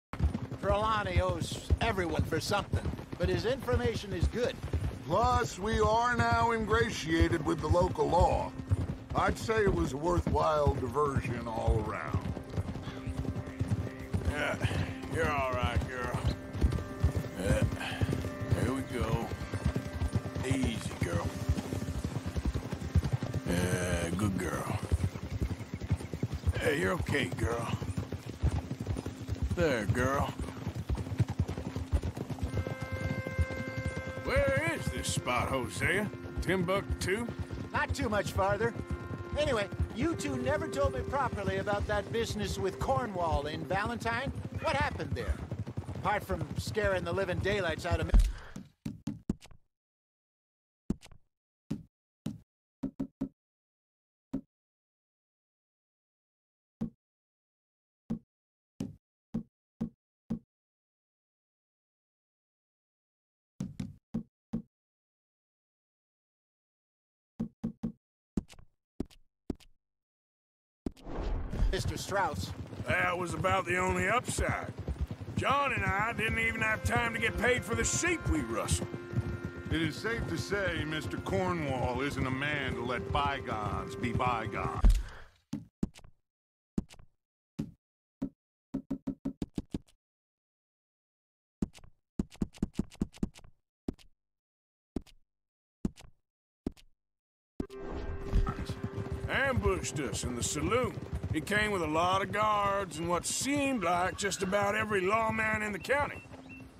M: Trelawney owes everyone for something, but his information is good.
J: Plus, we are now ingratiated with the local law. I'd say it was a worthwhile diversion all around.
B: Yeah, you're all right, girl. Yeah, here we go. Easy, girl. Yeah, good girl. Hey, you're okay, girl. There, girl. Where is this spot, Hosea? Timbuktu?
M: Not too much farther. Anyway, you two never told me properly about that business with Cornwall in Valentine. What happened there? Apart from scaring the living daylights out of me. Mr. Strauss.
B: That was about the only upside. John and I didn't even have time to get paid for the sheep we rustled.
K: It is safe to say Mr. Cornwall isn't a man to let bygones be bygones.
B: Ambushed us in the saloon. He came with a lot of guards and what seemed like just about every lawman in the county.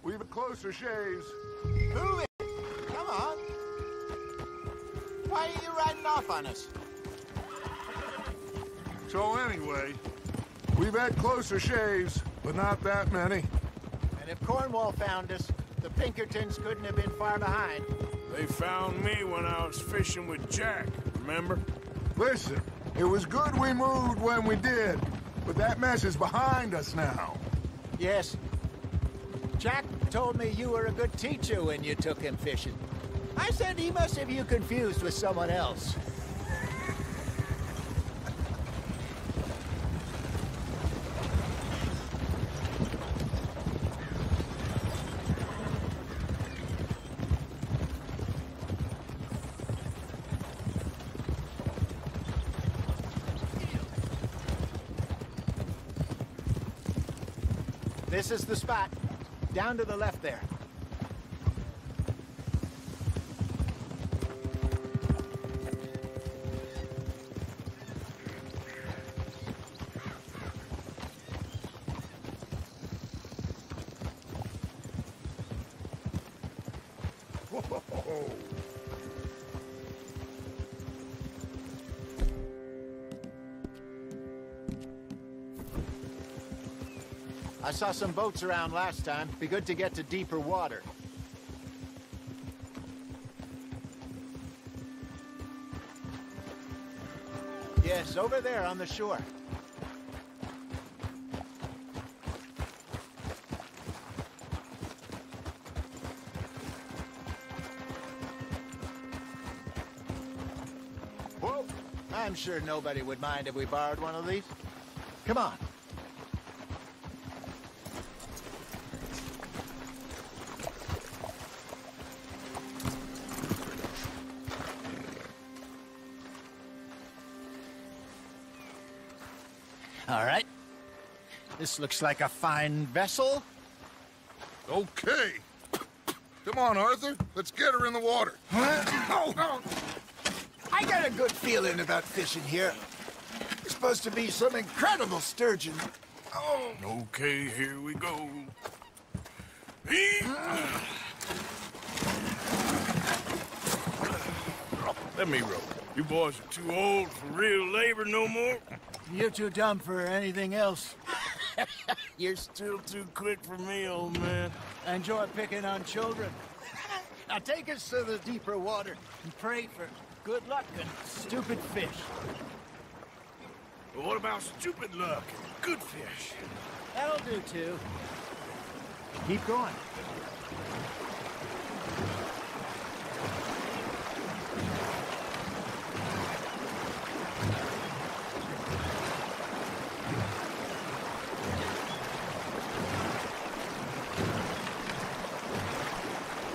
J: We've a closer shave.
M: Move it! Come on. Why are you riding off on us?
J: So anyway, we've had closer shaves, but not that many.
M: And if Cornwall found us, the Pinkertons couldn't have been far behind.
B: They found me when I was fishing with Jack, remember?
J: Listen, it was good we moved when we did, but that mess is behind us now.
M: Yes. Jack told me you were a good teacher when you took him fishing. I said he must have you confused with someone else. This is the spot. Down to the left there.
J: Whoa.
M: I saw some boats around last time. Be good to get to deeper water. Yes, over there on the shore. Whoa! I'm sure nobody would mind if we borrowed one of these. Come on. All right. This looks like a fine vessel.
J: Okay. Come on, Arthur. Let's get her in the water.
M: I got a good feeling about fishing here. There's supposed to be some incredible sturgeon.
B: Oh, okay, here we go. Let me roll. You boys are too old for real labor no more.
M: You're too dumb for anything else.
B: You're still too quick for me, old man.
M: Enjoy picking on children. Now take us to the deeper water and pray for good luck and stupid fish.
B: But what about stupid luck and good fish?
M: That'll do too. Keep going.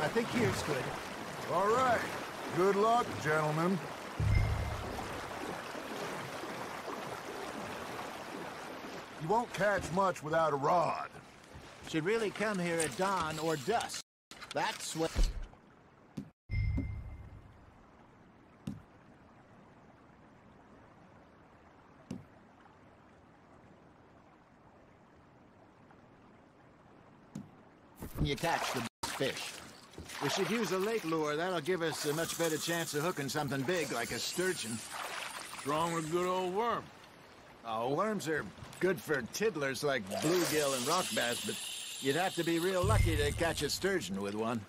M: I think here's good.
J: All right. Good luck, gentlemen. You won't catch much without a rod.
M: Should really come here at dawn or dusk. That's what... you catch the fish. We should use a lake lure. That'll give us a much better chance of hooking something big like a sturgeon.
B: What's wrong with good old worm?
M: Oh, worms are good for tiddlers like bluegill and rock bass, but you'd have to be real lucky to catch a sturgeon with one.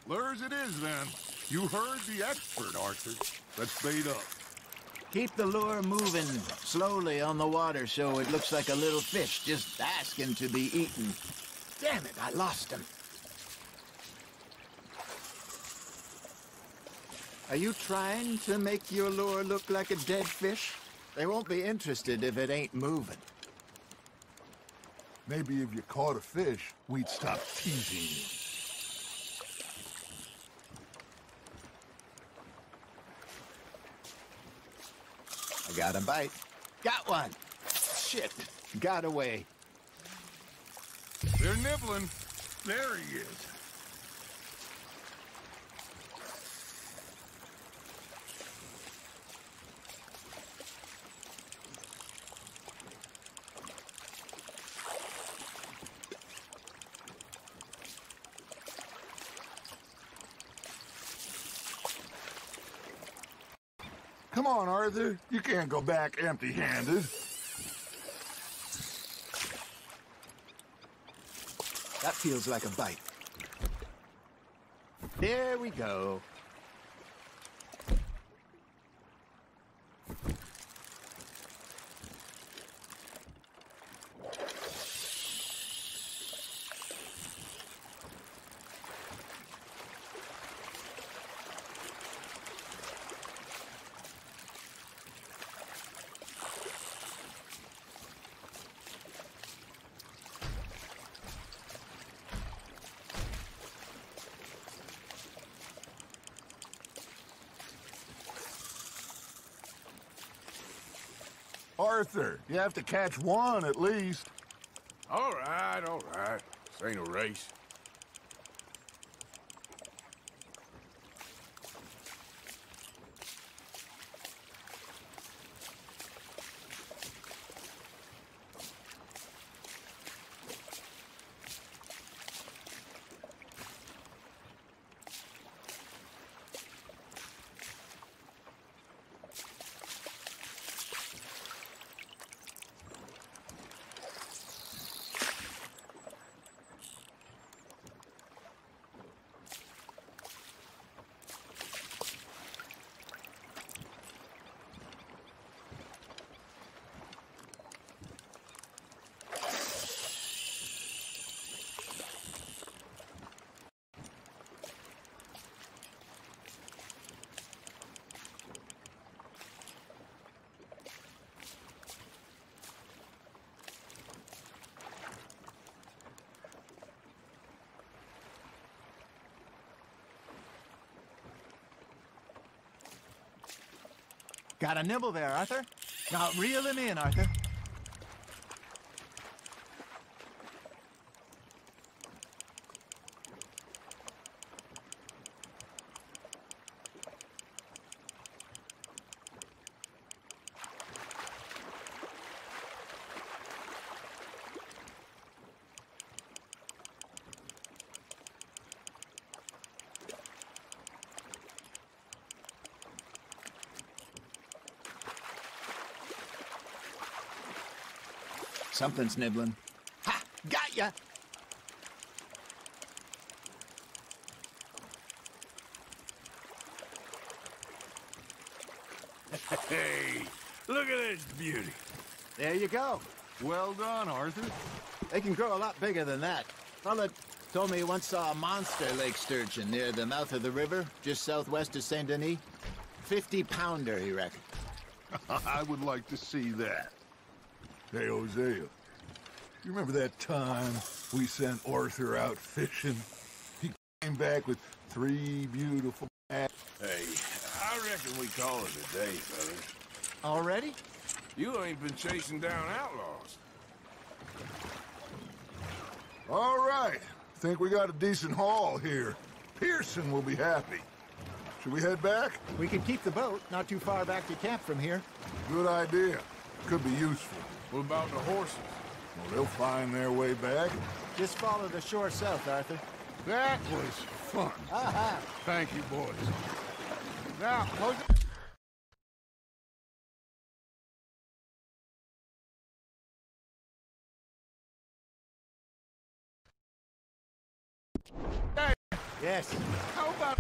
K: Lures it is, then. You heard the expert, Arthur. Let's bait up.
M: Keep the lure moving slowly on the water so it looks like a little fish just asking to be eaten. Damn it, I lost him. Are you trying to make your lure look like a dead fish? They won't be interested if it ain't moving.
J: Maybe if you caught a fish, we'd stop teasing you.
M: I got a bite. Got one. Shit. Got away.
K: They're nibbling. There he is.
J: Come on, Arthur. You can't go back empty-handed.
M: That feels like a bite. There we go.
J: Arthur, you have to catch one at least.
B: All right, all right. This ain't a race.
M: Got a nibble there, Arthur. Now reel him in, Arthur. Something's nibbling. Ha! Got ya!
B: Hey, look at this beauty.
M: There you go.
K: Well done, Arthur.
M: They can grow a lot bigger than that. Fella told me he once saw a monster lake sturgeon near the mouth of the river, just southwest of Saint Denis. 50-pounder, he reckoned.
K: I would like to see that. Hey, Hosea, you remember that time we sent Arthur out fishing? He came back with 3 beautiful bass.
B: Hey, I reckon we call it a day, fellas.
M: Already?
B: You ain't been chasing down outlaws.
K: All right. Think we got a decent haul here. Pearson will be happy. Should we head back?
M: We could keep the boat not too far back to camp from here.
K: Good idea. Could be useful.
B: What about the horses?
K: Well, they'll find their way back.
M: Just follow the shore south, Arthur.
K: That was fun.
M: Aha!
K: Thank you, boys. Now, Jose... Hey,
M: Yes.
K: how about...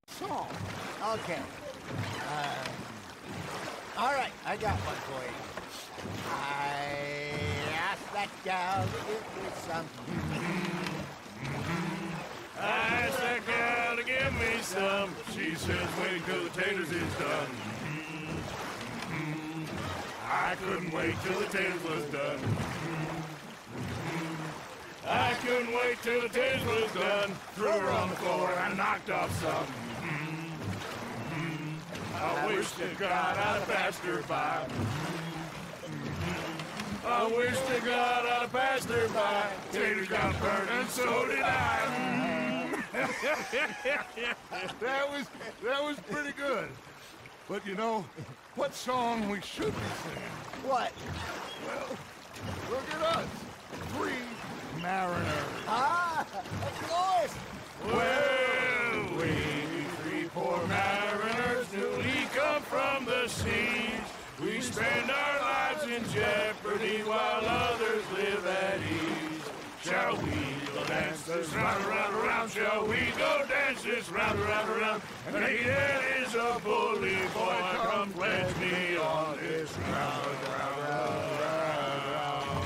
M: Song. Okay. All right, I got one for you. I asked that gal to give me some.
B: I asked that gal to give me some. She says wait till the taters is done. I couldn't wait till the taters was done. I couldn't wait till the taters was done. Threw her on the floor and I knocked off some. I wish to God I'd passed her by. I wish to God I'd passed her by. Taters got burned and so did I.
K: That was pretty good. But you know, what song we should be singing?
M: What?
K: Well, look at us. 3 mariners.
M: Ah, of course.
B: Well, we 3 poor mariners newly come from the seas. We spend our lives in jeopardy while others live at ease. Shall we go dance this round, around, around? Shall we go dance this round, around, around? And he that is a bully boy, come pledge me on this round, round, round, round.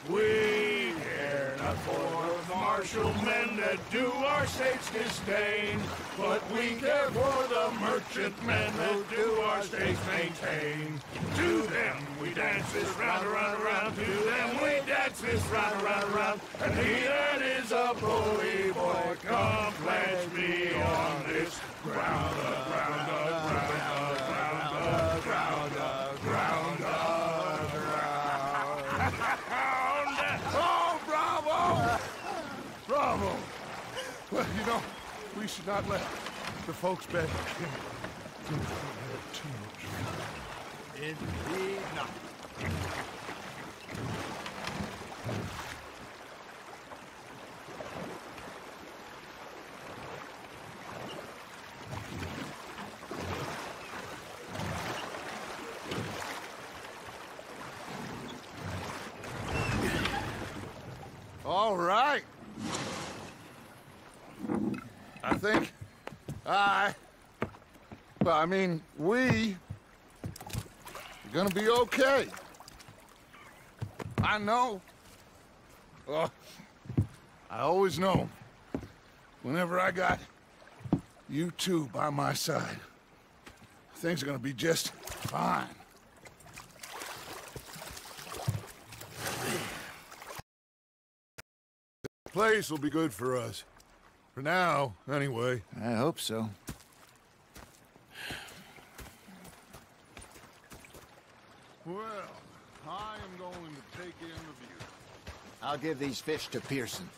B: We care not for the martial men that do our state's disdain, but we care for the merchant men that do our state's maintain. To them we dance this round, around, around. To them we dance this round, around, around. And he that is a bully boy, come pledge me on this ground, ground, ground, ground, ground, ground, ground. Oh, bravo! Bravo! Well, you know, we should not let the folks back too much.
M: Indeed not.
K: All right. I think we are gonna be okay. I know. Oh, I always know. Whenever I got you two by my side, things are gonna be just fine. The place will be good for us. For now, anyway.
M: I hope so.
K: Well, I am going to take in the view.
M: I'll give these fish to Pearson.